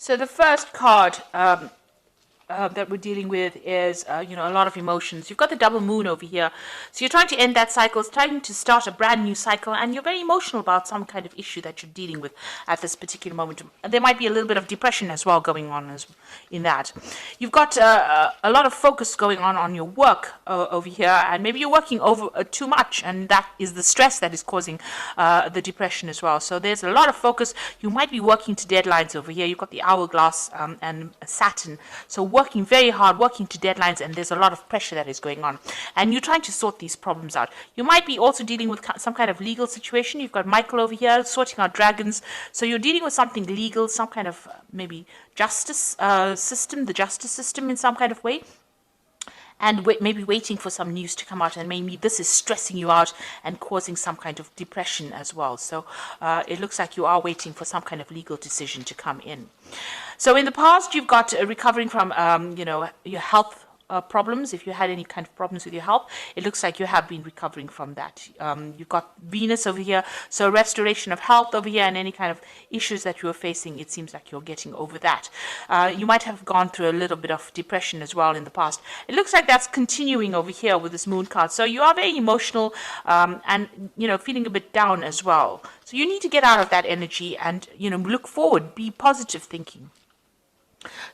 So the first card that we're dealing with is, a lot of emotions. You've got the double moon over here. So you're trying to end that cycle, trying to start a brand new cycle, and you're very emotional about some kind of issue that you're dealing with at this particular moment. There might be a little bit of depression as well going on in that. You've got a lot of focus going on your work over here, and maybe you're working over too much, and that is the stress that is causing the depression as well. So there's a lot of focus. You might be working to deadlines over here. You've got the hourglass and Saturn. So working very hard, working to deadlines, and there's a lot of pressure that is going on. And you're trying to sort these problems out. You might be also dealing with some kind of legal situation. You've got Michael over here sorting out dragons. So you're dealing with something legal, some kind of maybe justice system, the justice system in some kind of way. And maybe waiting for some news to come out, and maybe this is stressing you out and causing some kind of depression as well. So it looks like you are waiting for some kind of legal decision to come in. So in the past, you've got recovering from, your health problems. If you had any kind of problems with your health, it looks like you have been recovering from that. You've got Venus over here, so restoration of health over here, and any kind of issues that you were facing, it seems like you're getting over that. You might have gone through a little bit of depression as well in the past. It looks like that's continuing over here with this moon card. So you are very emotional and feeling a bit down as well. So you need to get out of that energy and look forward, be positive thinking.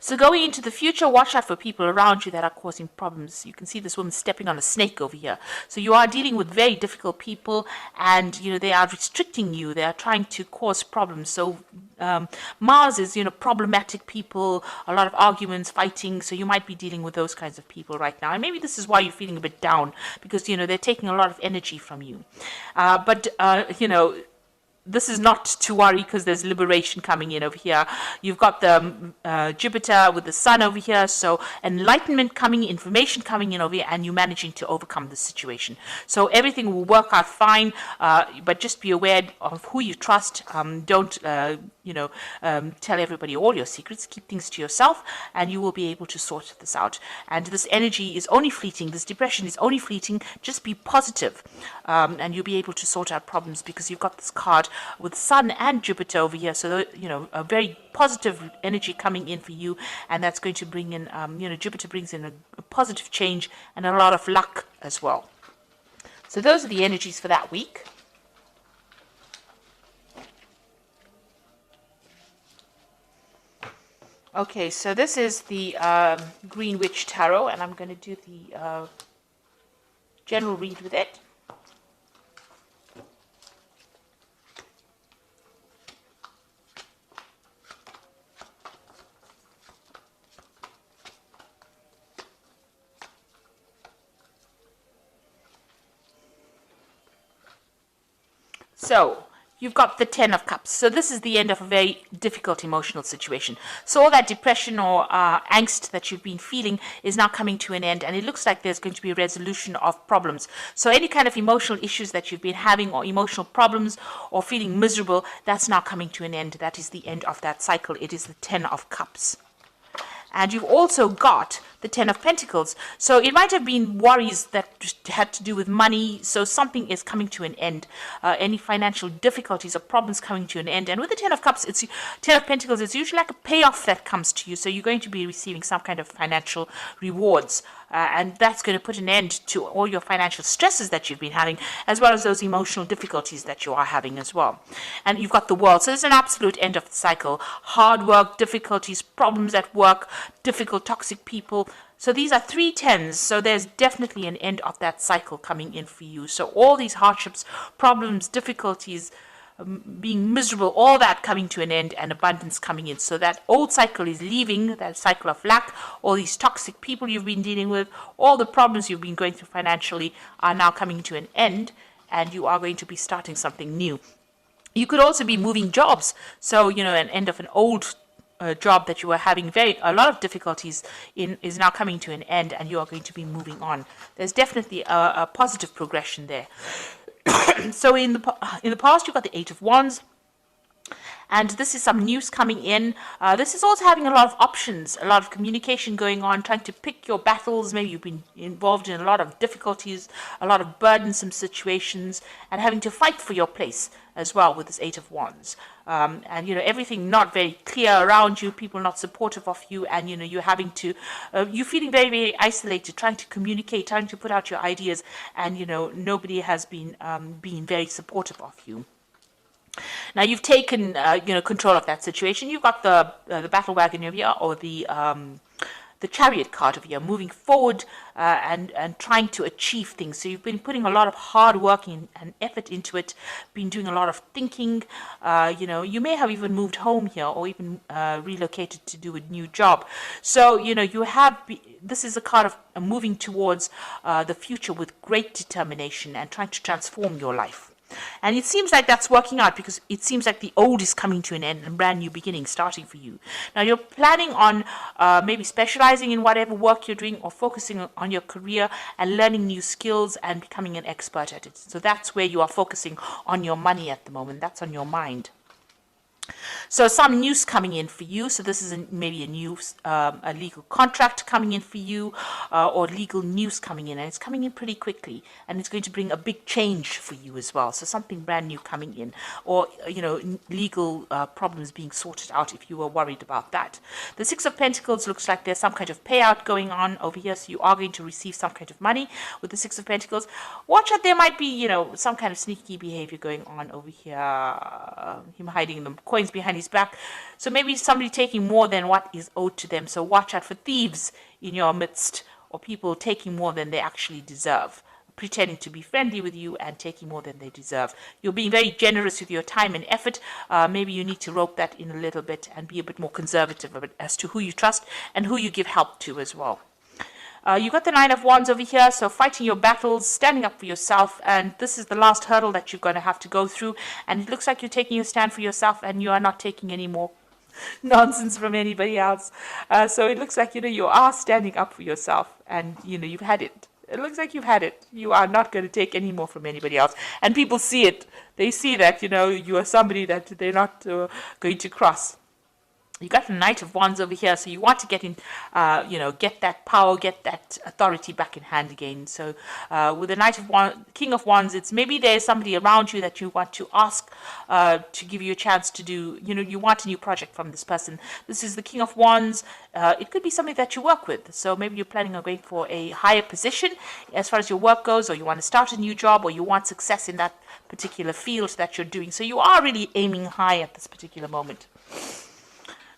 So going into the future, watch out for people around you that are causing problems. You can see this woman stepping on a snake over here. So you are dealing with very difficult people, and they are restricting you. They are trying to cause problems. So Mars is problematic people, a lot of arguments, fighting. So you might be dealing with those kinds of people right now. And maybe this is why you're feeling a bit down, because they're taking a lot of energy from you. This is not to worry, because there's liberation coming in over here. You've got the Jupiter with the sun over here, so enlightenment coming, information coming in over here, and you managing to overcome the situation. So everything will work out fine, but just be aware of who you trust. Don't tell everybody all your secrets. Keep things to yourself, and you will be able to sort this out. And this energy is only fleeting. This depression is only fleeting. Just be positive, and you'll be able to sort out problems, because you've got this card with Sun and Jupiter over here. So, a very positive energy coming in for you, and that's going to bring in, Jupiter brings in a positive change and a lot of luck as well. So those are the energies for that week. Okay, so this is the Green Witch Tarot, and I'm going to do the general read with it. So you've got the Ten of Cups. So this is the end of a very difficult emotional situation. So all that depression or angst that you've been feeling is now coming to an end, and it looks like there's going to be a resolution of problems. So any kind of emotional issues that you've been having, or emotional problems, or feeling miserable, that's now coming to an end. That is the end of that cycle. It is the Ten of Cups. And you've also got the Ten of Pentacles. So it might have been worries that had to do with money. So something is coming to an end. Any financial difficulties or problems coming to an end. And with the Ten of Cups, Ten of Pentacles, it's usually like a payoff that comes to you. So you're going to be receiving some kind of financial rewards. And that's going to put an end to all your financial stresses that you've been having, as well as those emotional difficulties that you are having as well. And you've got the World. So it's an absolute end of the cycle. Hard work, difficulties, problems at work, difficult, toxic people. So these are 3 tens. So there's definitely an end of that cycle coming in for you. So all these hardships, problems, difficulties, being miserable, all that coming to an end, and abundance coming in. So that old cycle is leaving, that cycle of lack. All these toxic people you've been dealing with, all the problems you've been going through financially are now coming to an end, and you are going to be starting something new. You could also be moving jobs. So, an end of an old job that you were having a lot of difficulties in is now coming to an end, and you are going to be moving on. There's definitely a positive progression there. So in the past, you've got the Eight of Wands, and this is some news coming in. This is also having a lot of options, a lot of communication going on, trying to pick your battles. Maybe you've been involved in a lot of difficulties, a lot of burdensome situations, and having to fight for your place. as well with this Eight of Wands. And, everything not very clear around you, people not supportive of you, and, you're having to, you're feeling very, very isolated, trying to communicate, trying to put out your ideas, and, nobody has been being very supportive of you. Now you've taken, control of that situation. You've got the battle wagon over here, or the chariot card over here, moving forward and trying to achieve things. So you've been putting a lot of hard work and effort into it, been doing a lot of thinking. You may have even moved home here, or even relocated to do a new job. So, this is a card of moving towards the future with great determination and trying to transform your life. And it seems like that's working out, because it seems like the old is coming to an end and brand new beginning starting for you. Now you're planning on maybe specializing in whatever work you're doing, or focusing on your career and learning new skills and becoming an expert at it. So that's where you are focusing on your money at the moment. That's on your mind. So some news coming in for you. So this is maybe a legal contract coming in for you, or legal news coming in, and it's coming in pretty quickly, and it's going to bring a big change for you as well. So something brand new coming in, or legal problems being sorted out if you were worried about that. The Six of Pentacles looks like there's some kind of payout going on over here, so you are going to receive some kind of money with the Six of Pentacles. Watch out, there might be some kind of sneaky behavior going on over here. Him hiding the coins behind his back. So maybe somebody taking more than what is owed to them. So watch out for thieves in your midst, or people taking more than they actually deserve, pretending to be friendly with you and taking more than they deserve. You're being very generous with your time and effort. Maybe you need to rope that in a little bit and be a bit more conservative as to who you trust and who you give help to as well. You got the Nine of Wands over here, so fighting your battles, standing up for yourself, and this is the last hurdle that you're going to have to go through, and it looks like you're taking a stand for yourself, and you are not taking any more nonsense from anybody else. So it looks like, you are standing up for yourself, and, you've had it. It looks like you've had it. You are not going to take any more from anybody else, and people see it. They see that, you are somebody that they're not going to cross. You got the Knight of Wands over here, so you want to get in, get that power, get that authority back in hand again. So with the King of Wands, it's maybe there's somebody around you that you want to ask to give you a chance to do, you want a new project from this person. This is the King of Wands. It could be somebody that you work with. So maybe you're planning on going for a higher position as far as your work goes, or you want to start a new job, or you want success in that particular field that you're doing. So you are really aiming high at this particular moment.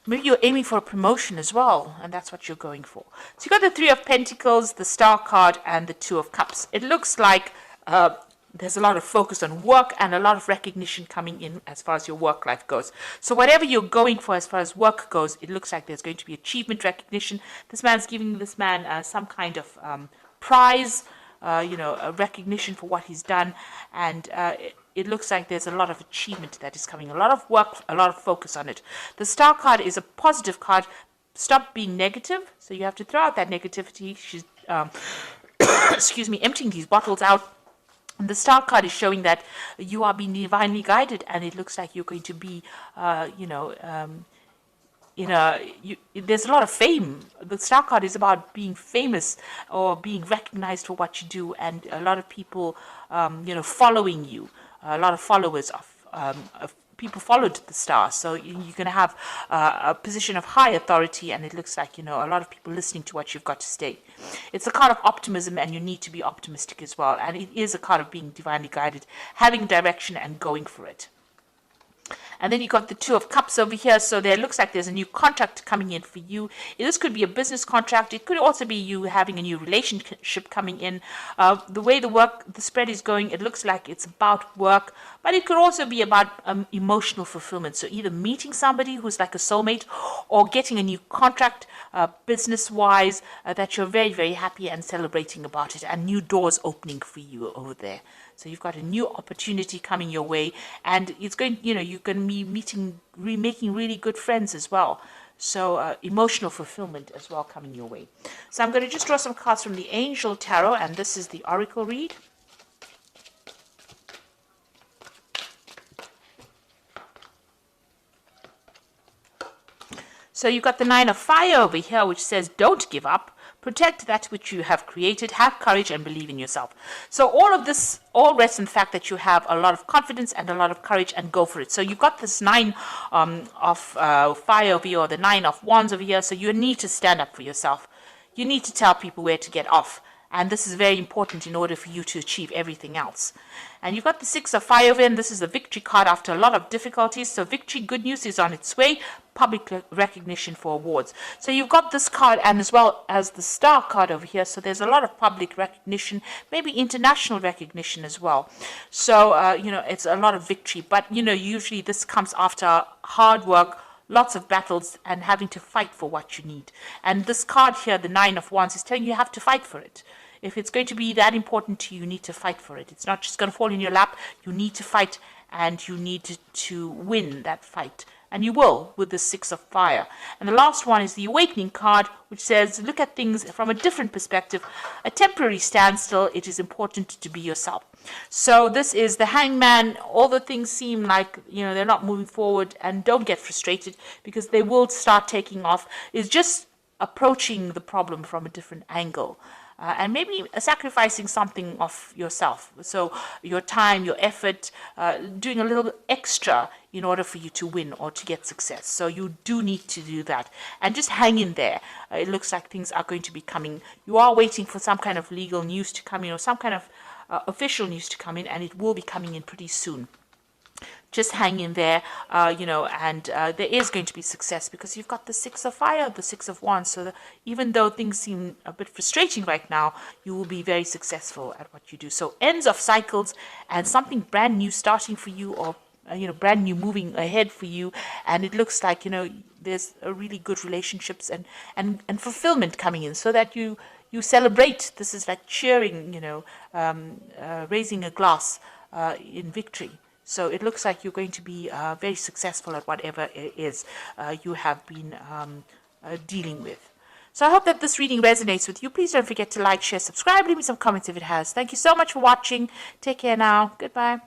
Maybe you're aiming for a promotion as well, and that's what you're going for. So you got the Three of Pentacles, the Star card, and the Two of Cups. It looks like there's a lot of focus on work and a lot of recognition coming in as far as your work life goes. So whatever you're going for as far as work goes, it looks like there's going to be achievement, recognition. This man's giving this man some kind of prize, a recognition for what he's done, and it looks like there's a lot of achievement that is coming, a lot of work, a lot of focus on it. The Star card is a positive card. Stop being negative. So you have to throw out that negativity. She's, excuse me, emptying these bottles out. And the Star card is showing that you are being divinely guided, and it looks like you're going to be, there's a lot of fame. The Star card is about being famous or being recognized for what you do, and a lot of people, following you. A lot of followers of people followed the Star, so you're going to have a position of high authority, and it looks like a lot of people listening to what you've got to say. It's a card of optimism, and you need to be optimistic as well, and it is a card of being divinely guided, having direction and going for it. And then you got the Two of Cups over here. So there looks like there's a new contract coming in for you. This could be a business contract. It could also be you having a new relationship coming in. The way the spread is going, it looks like it's about work, but it could also be about emotional fulfillment. So either meeting somebody who's like a soulmate, or getting a new contract business-wise that you're very, very happy and celebrating about it, and new doors opening for you over there. So you've got a new opportunity coming your way, and it's going, you're going to be making really good friends as well. So emotional fulfillment as well coming your way. So I'm going to just draw some cards from the Angel Tarot, and this is the Oracle read. So you've got the Nine of Fire over here, which says don't give up. protect that which you have created, have courage and believe in yourself. So all of this all rests in the fact that you have a lot of confidence and a lot of courage, and go for it. So you've got this 9 of fire over here, or the 9 of wands over here. So you need to stand up for yourself. You need to tell people where to get off. And this is very important in order for you to achieve everything else. And you've got the 6 of fire over here, and this is the victory card after a lot of difficulties. So victory, good news is on its way, public recognition for awards. So you've got this card, and as well as the star card over here. So there's a lot of public recognition, maybe international recognition as well. So, you know, it's a lot of victory. But, you know, usually this comes after hard work, lots of battles, and having to fight for what you need. And this card here, the 9 of wands, is telling you have to fight for it. If it's going to be that important to you, you need to fight for it. It's not just going to fall in your lap. You need to fight, and you need to win that fight. And you will with the 6 of fire. And the last one is the awakening card, which says, look at things from a different perspective. A temporary standstill. It is important to be yourself. So this is the hangman. All the things seem like, you know, they're not moving forward, and don't get frustrated, because they will start taking off. It's just approaching the problem from a different angle. And maybe sacrificing something of yourself. So your time, your effort, doing a little bit extra in order for you to win or to get success. So you do need to do that. And just hang in there. It looks like things are going to be coming. You are waiting for some kind of legal news to come in, or some kind of official news to come in, and it will be coming in pretty soon. Just hang in there, you know, and there is going to be success, because you've got the 6 of fire, the 6 of wands. So even though things seem a bit frustrating right now, you will be very successful at what you do. So ends of cycles, and something brand new starting for you, or you know, brand new moving ahead for you. And it looks like, you know, there's a really good relationships and fulfillment coming in, so that you celebrate. This is like cheering, you know, raising a glass in victory. So it looks like you're going to be very successful at whatever it is you have been dealing with. So I hope that this reading resonates with you. Please don't forget to like, share, subscribe, leave me some comments if it has. Thank you so much for watching. Take care now. Goodbye.